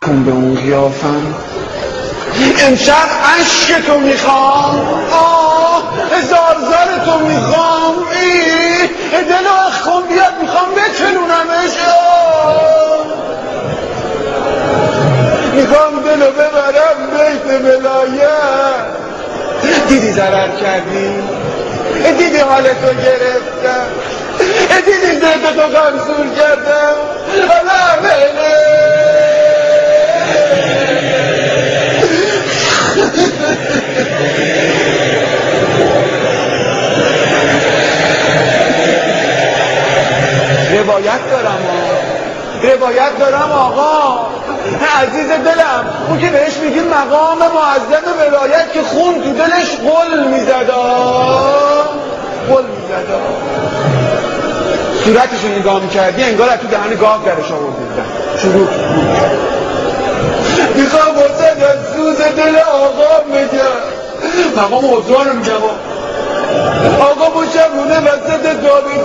کن به اون قیافم امشب عشق تو میخوام هزار زار تو میخوام دل اخ کن بیاد میخوام بکنونمش میخوام دلو ببرم بیت ولایت دیدی ضرر کردی دیدی حالتو گرفتم دیدی زرد تو غمسور کردم حالا بله روایت دارم آقا عزیز دلم اون که بهش میگیم مقام معظم ولایت که خون تو دلش قل میزدا صورتشو نگاه میکردی انگار از تو دهن گاو درش آورده بودن شروع میخوام واسه از سوز دل آقا میگم مقام اوضاع رو میگم آقا با شبونه وسط دابی